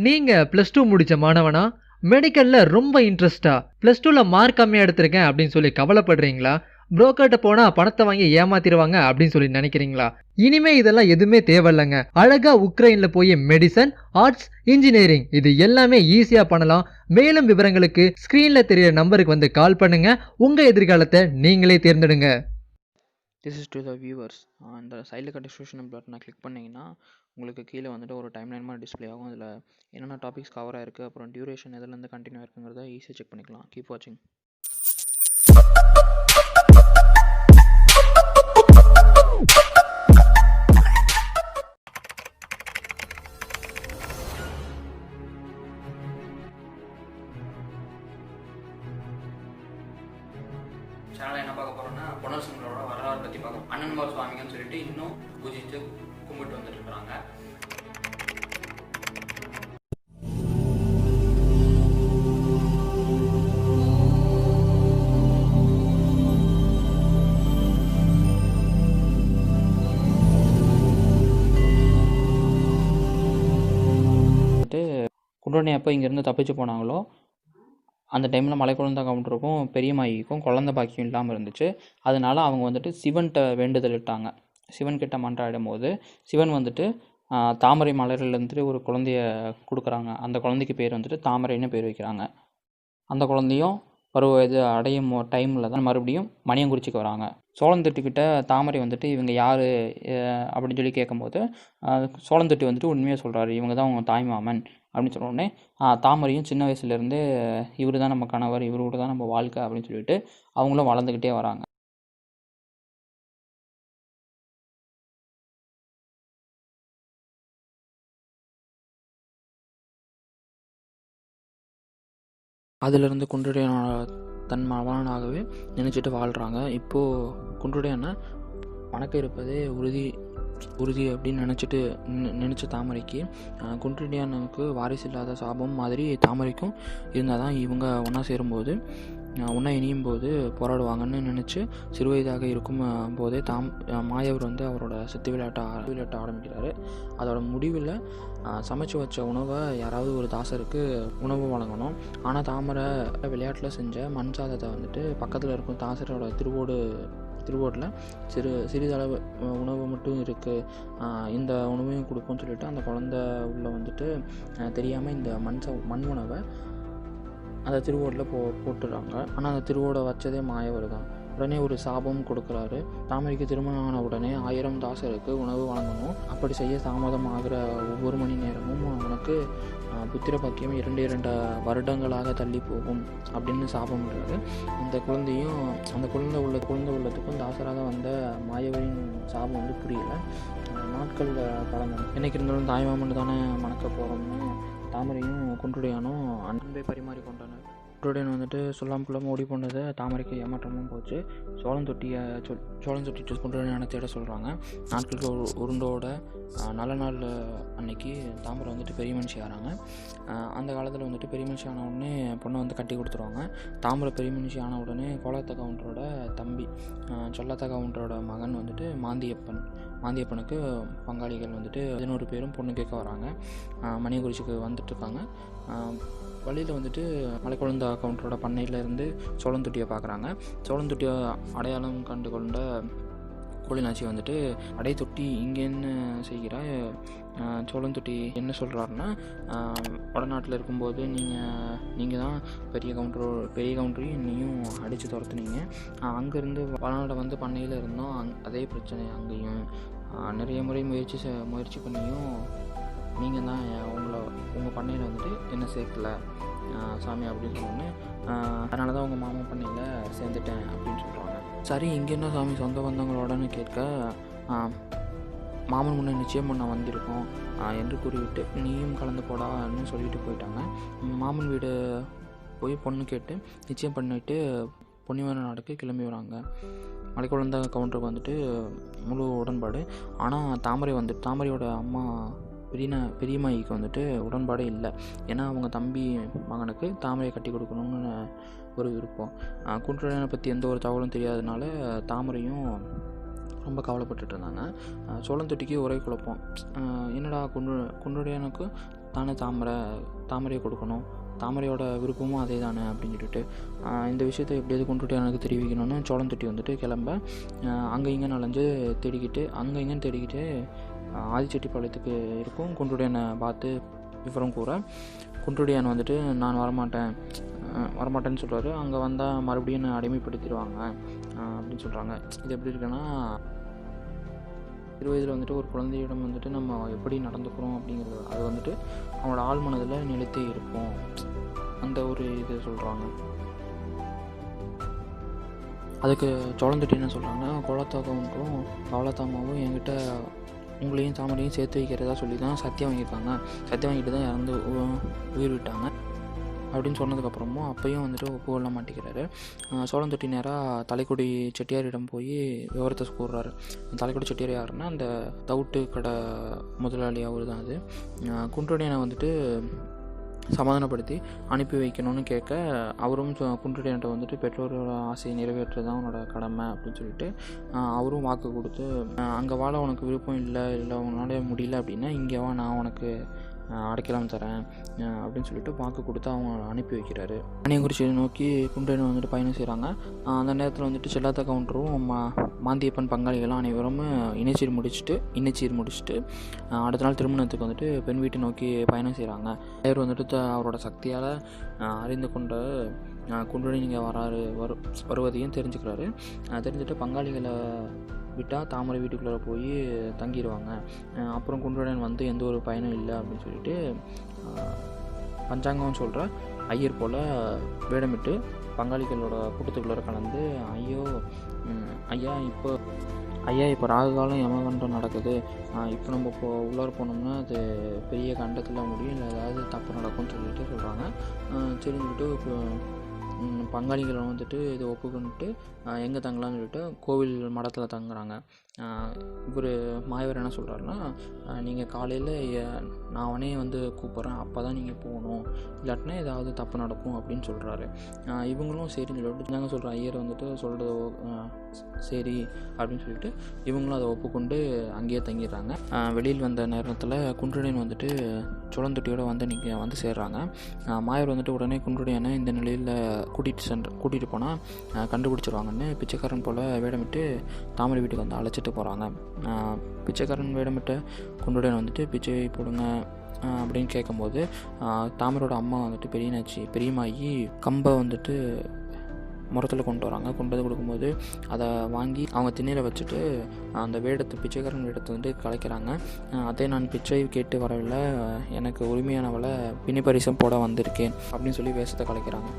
நீங்க +2 முடிச்ச மாணவனா? மெடிக்கல்ல ரொம்ப இன்ட்ரெஸ்டா? +2ல மார்க் கம்மியா எடுத்திருக்கேன் அப்படின்னு சொல்லி கவலைப்படுறீங்களா? புரோக்கர்ட்ட போனா பணத்தை வாங்கி ஏமாத்திடுவாங்க அப்படின்னு சொல்லி நினைக்கிறீங்களா? இனிமே இதெல்லாம் எதுவுமே தேவையில்லைங்க. அழகா உக்ரைன்ல போய் மெடிசன், ஆர்ட்ஸ், இன்ஜினியரிங் இது எல்லாமே ஈஸியா பண்ணலாம். மேலும் விவரங்களுக்கு ஸ்கிரீன்ல தெரியற நம்பருக்கு வந்து கால் பண்ணுங்க. உங்க எதிர்காலத்தை நீங்களே தேர்ந்தெடுங்க. This is to the viewers. இந்த சைடில் இருக்க டிஸ்கிரிப்ஷன் பட்டனை கிளிக் பண்ணிங்கன்னா உங்களுக்கு கீழே வந்துட்டு ஒரு டைம்லைன் மாதிரி டிஸ்பிளே ஆகும். அதில் என்னென்ன டாபிக்ஸ் கவர் ஆயிருக்கு, அப்புறம் டியூரேஷன் எதுலேருந்து கண்டினியூ ஆயிருக்குங்கிறத ஈஸியாக செக் பண்ணிக்கலாம். கீப் வாட்சிங். சேனலில் என்ன பார்க்க போகிறோம்னா பொன்னர் சங்கரோட வரலாறு பற்றி பார்க்கணும். அண்ணன்மார் சுவாமிங்கன்னு சொல்லிட்டு இன்னும் பூஜித்து கும்பிட்டு வந்துட்டு இருக்கிறாங்க. குன்றோனி எப்போ இங்கேருந்து தப்பிச்சு போனாங்களோ அந்த டைமில் மலைக்குழந்த கவுண்டருக்கும் பெரியம்மாய்க்கும் குழந்த பாக்கியம் இல்லாமல் இருந்துச்சு. அதனால அவங்க வந்துட்டு சிவன்கிட்ட வேண்டுதல் இட்டாங்க. சிவன்கிட்ட மன்றாடும் போது சிவன் வந்துட்டு தாமரை மலர்லேருந்து ஒரு குழந்தைய கொடுக்குறாங்க. அந்த குழந்தைக்கு பேர் வந்துட்டு தாமரைன்னு பேர் வைக்கிறாங்க. அந்த குழந்தையும் பருவ வயது அடையும் டைமில் தான் மறுபடியும் மணியங்குறிச்சிக்கு வராங்க. சோழந்தொட்டிக்கிட்ட தாமரை வந்துட்டு இவங்க யார் அப்படின்னு சொல்லி கேட்கும்போது சோழந்தொட்டி வந்துட்டு உண்மையாக சொல்கிறாரு, இவங்க தான் அவங்க தாய்மாமன் அப்படின்னு சொன்ன உடனே தாமரையும் சின்ன வயசுலேருந்து இவர் தான் நம்ம கணவர், இவரோட தான் நம்ம வாழ்க்கை அப்படின்னு சொல்லிட்டு அவங்களும் வளர்ந்துக்கிட்டே வராங்க. அதிலிருந்து குன்றுடையனோட தன் மகனாகவே நினச்சிட்டு வாழ்கிறாங்க. இப்போது குன்றுடையனை வணக்க இருப்பதே உறுதி அப்படின்னு நினச்ச தாமரைக்கு குன்றுடையனுக்கு வாரிசு இல்லாத சாபம் மாதிரி தாமரைக்கும் இருந்தால் தான் இவங்க ஒன்றா சேரும்போது ஒன்றா இணையும் போது போராடுவாங்கன்னு நினச்சி சிறுவயதாக இருக்கும் போதே மாயவர் வந்து அவரோட சித்து விளையாட்ட ஆரம்பிக்கிறாரு. அதோட முடிவில் சமைச்சு வச்ச உணவை யாராவது ஒரு தாசருக்கு உணவு வழங்கணும். ஆனால் தாமரை விளையாட்டில் செஞ்ச மண் சாதத்தை வந்துட்டு பக்கத்தில் இருக்கும் தாசரோட திருவோட்டில் சிறிதளவு உணவு மட்டும் இருக்குது, இந்த உணவையும் கொடுப்போம்னு சொல்லிட்டு அந்த குழந்தை உள்ள வந்துட்டு தெரியாமல் இந்த மண் உணவை அந்த திருவோட்டில் போட்டுடுறாங்க. ஆனால் அந்த திருவோடை வச்சதே மாயவர் தான். உடனே ஒரு சாபம் கொடுக்குறாரு. தாமரைக்கு திருமணம் ஆன உடனே 1000 தாசருக்கு உணவு வழங்கணும். அப்படி செய்ய தாமதம் ஆகிற ஒவ்வொரு மணி நேரமும் உனக்கு புத்திர பாக்கியம் 2 வருடங்களாக தள்ளி போகும் அப்படின்னு சாபம் விடுறாரு. அந்த குழந்தை உள்ளத்துக்கும் தாசராக வந்த மாயவரின் சாபம் வந்து புரியலை. நாட்கள் கடந்தன. என்னைக்கு இருந்தாலும் தாய்மாமன் தானே மணக்க போகிறோம்னு தாமரையும் குன்றுடையானும் அன்பை பரிமாறி கொண்டனர். குன்றுடையன் வந்துட்டு சொல்லாமல் ஓடி போனது தாமரைக்கு ஏமாற்றமும் போச்சு. சோழந்தொட்டி குன்றுடையான தேட சொல்கிறாங்க. நாட்களுக்கு உருண்டோட நல்ல நாள் அன்னைக்கு தாமரை வந்துட்டு பெரிய மனுஷி ஆகிறாங்க. அந்த காலத்தில் வந்துட்டு பெரிய மனுஷி ஆன உடனே பொண்ணை வந்து கட்டி கொடுத்துருவாங்க. தாமரை பெரிய மனுஷி ஆன உடனே கோலத்த கவுண்டரோட தம்பி சொல்லத்த கவுண்டரோட மகன் வந்துட்டு மாந்தியப்பனுக்கு பங்காளிகள் வந்துட்டு 11 பேரும் பொண்ணு கேட்க வராங்க. மணியங்குறிச்சிக்கு வந்துட்டுருக்காங்க. வழியில் வந்துட்டு மலைக்குழந்த கவுண்டரோட பண்ணையிலேருந்து சோழந்தொட்டியை பார்க்குறாங்க. சோழந்தொட்டியை அடையாளம் கண்டு கொண்ட கோழிநாச்சி வந்துட்டு அடை தொட்டி இங்கே என்ன செய்கிறா? சோழந்தொட்டி என்ன சொல்கிறாருன்னா, வடநாட்டில் இருக்கும்போது நீங்கள் தான் பெரிய கவுண்டரையும் நீயும் அடித்து துரத்துனீங்க. அங்கேருந்து வடநாட்டை வந்து பண்ணையில் இருந்தோம், அதே பிரச்சனை அங்கேயும் நிறைய முறை முயற்சி பண்ணியும் நீங்கள் தான் உங்கள் பண்ணையில் வந்துட்டு என்ன சேர்க்கல சாமி அப்படின்னு சொன்னோன்னே, அதனால தான் உங்கள் மாமா பண்ணையில் சேர்ந்துட்டேன் அப்படின்னு சொல்கிறாங்க. சரி, இங்கே என்ன சாமி சொந்த பந்தங்களோடன்னு கேட்க, மாமன் முன்னே நிச்சயம் பண்ண வந்திருக்கோம் என்று கூறிவிட்டு நீயும் கலந்து போடான்னு சொல்லிட்டு போயிட்டாங்க. மாமன் வீடு போய் பொண்ணு கேட்டு நிச்சயம் பண்ணிவிட்டு பொன்னிவர நாடுக்கு கிளம்பி வராங்க. மலைக்குழந்த கவுண்டருக்கு வந்துட்டு முழு உடன்பாடு. ஆனால் தாமரையோட அம்மா பெரியம்மாய்க்கு வந்துட்டு உடன்பாடே இல்லை. ஏன்னா அவங்க தம்பி மகனுக்கு தாமரையை கட்டி கொடுக்கணும்னு ஒரு விருப்பம். குன்றுடையனை பற்றி எந்த ஒரு தகவலும் தெரியாதனால தாமரையும் ரொம்ப கவலைப்பட்டுட்டு இருந்தாங்க. சோழந்தொட்டிக்கு ஒரே குழப்பம். என்னடா குன்றுடையனுக்கும் தானே தாமரையை கொடுக்கணும், தாமரையோட விருப்பமும் அதே தானே அப்படின்னு சொல்லிட்டு இந்த விஷயத்தை எப்படியாவது கொண்டுட்டு எனக்கு தெரிவிக்கணும்னு சோளந்தொட்டி வந்துட்டு கிளம்ப அங்கே இங்கே நலஞ்சு தேடிக்கிட்டு ஆதிச்செட்டிப்பாளையத்துக்கு இருக்கும். குன்றுடையனை பார்த்து விவரம் கூற குன்றுடையான் வந்துட்டு நான் வரமாட்டேன்னு சொல்கிறாரு. அங்கே வந்தால் மறுபடியும் என்னை அடிமைப்படுத்திடுவாங்க அப்படின்னு சொல்கிறாங்க. இது எப்படி இருக்குன்னா, 20 வயதில் வந்துட்டு ஒரு குழந்தையிடம் வந்துட்டு நம்ம எப்படி நடந்துக்கிறோம் அப்படிங்கிறது அது வந்துட்டு அவனோட ஆழ் மனதில் நிலைத்தே இருக்கும், அந்த ஒரு இது சொல்கிறாங்க. அதுக்கு சோளந்தொட்டி என்ன சொல்கிறாங்கன்னா, கோலத்தாகவும் பவளத்தாமாவும் என்கிட்ட உங்களையும் தாமரையும் சேர்த்து வைக்கிறதா சொல்லி தான் சத்தியம் வாங்கிட்டு தான் இறந்து உயிர் விட்டாங்க அப்படின்னு சொன்னதுக்கப்புறமும் அப்பையும் வந்துட்டு ஒப்புக்கொள்ள மாட்டேங்கிறாரு. சோளந்தொட்டி நேராக தலைக்குடி செட்டியாரிடம் போய் விவரத்தை கூறுறாரு. தலைக்குடி செட்டியார் யாருன்னா அந்த தவுட்டு கடை முதலாளி அவர் தான். அது குன்றுடையனை வந்துட்டு சமாதானப்படுத்தி அனுப்பி வைக்கணும்னு கேட்க அவரும் குன்றுடையன்ட்ட வந்துட்டு பெற்றோரோட ஆசையை நிறைவேற்றுறது தான் உன்னோட கடமை அப்படின்னு சொல்லிட்டு அவரும் வாக்கு கொடுத்து அங்கே வாழ உனக்கு விருப்பம் இல்லை உன்னால் முடியல அப்படின்னா இங்கே வா, நான் உனக்கு அடைக்கலாம் தரேன் அப்படின்னு சொல்லிட்டு வாக்கு கொடுத்து அவங்க அனுப்பி வைக்கிறாரு. அணியங்குறிச்சியை நோக்கி குன்றுடையன் வந்துட்டு பயணம் செய்கிறாங்க. அந்த நேரத்தில் வந்துட்டு செல்லாத்த கவுண்டரும் மாந்தியப்பன் பங்காளிகளும் அனைவரும் இணைச்சீர் முடிச்சுட்டு அடுத்த நாள் திருமணத்துக்கு வந்துட்டு பெண் வீட்டை நோக்கி பயணம் செய்கிறாங்க. ஐயர் வந்துட்டு அவரோட சக்தியால் அறிந்து கொண்ட குன்றுடையன் இங்கே வருவதையும் தெரிஞ்சுட்டு பங்காளிகளை விட்டால் தாமரை வீட்டுக்குள்ளே போய் தங்கிடுவாங்க. அப்புறம் குன்றுடையன் வந்து எந்த ஒரு பயனும் இல்லை அப்படின்னு சொல்லிட்டு பஞ்சாங்கம் சொல்கிற ஐயர் போல் வேடமிட்டு பங்காளிகளோட கூட்டத்துக்குள்ளே கலந்து ஐயா இப்போ ராகு காலம் யமகண்டம் நடக்குது, இப்போ நம்ம உள்ளார போனோம்னா அது பெரிய கண்டத்தில் முடியும், இல்லை ஏதாவது தப்பு நடக்கும்னு சொல்லிட்டு சொல்கிறாங்க. சரின்னு சொல்லிட்டு பங்காளிகளை வந்துட்டு இதை ஒப்புக்கொண்டுட்டு எங்கே தங்கலாம்னு சொல்லிட்டு கோவில் மடத்தில் தங்குறாங்க. இவர் மாயவர் என்ன சொல்கிறாருன்னா, நீங்கள் காலையில் நான் அவனே வந்து கூப்பிட்றேன், அப்போ தான் நீங்கள் போகணும், இல்லாட்டினா ஏதாவது தப்பு நடக்கும் அப்படின்னு சொல்கிறாரு. இவங்களும் சரின்னு சொல்லிட்டு நாங்கள் சொல்கிற ஐயர் வந்துட்டு சொல்கிறது சரி அப்படின்னு சொல்லிட்டு இவங்களும் அதை ஒப்புக்கொண்டு அங்கேயே தங்கிடுறாங்க. வெளியில் வந்த நேரத்தில் குன்றுடையன் வந்துட்டு சோளந்தொட்டியோடு வந்து சேர்றாங்க. மாயவர் வந்துட்டு உடனே குன்றுடையனை இந்த நிலையில் கூட்டிகிட்டு போனால் கண்டுபிடிச்சிருவாங்கன்னு பிச்சைக்காரன் போல் வேடமிட்டு தாமரை வீட்டுக்கு வந்து அழைச்சிட்டு போகிறாங்க. பிச்சைக்காரன் வேடமிட்ட குன்றுடையன் வந்துட்டு பிச்சை போடுங்க அப்படின்னு கேட்கும்போது தாமரோட அம்மா வந்துட்டு பெரியமாயி கம்பை வந்துட்டு முரத்தில் கொண்டு வந்து கொடுக்கும்போது அதை வாங்கி அவங்க திண்ணையில் வச்சுட்டு அந்த பிச்சைக்காரன் வேடத்தை வந்து கலைக்கிறாங்க. அதே நான் பிச்சை கேட்டு வரவில்லை, எனக்கு உரிமையானவளை பிணிப்பரிசம் போட வந்திருக்கேன் அப்படின்னு சொல்லி வேஷத்தை கலைக்கிறாங்க.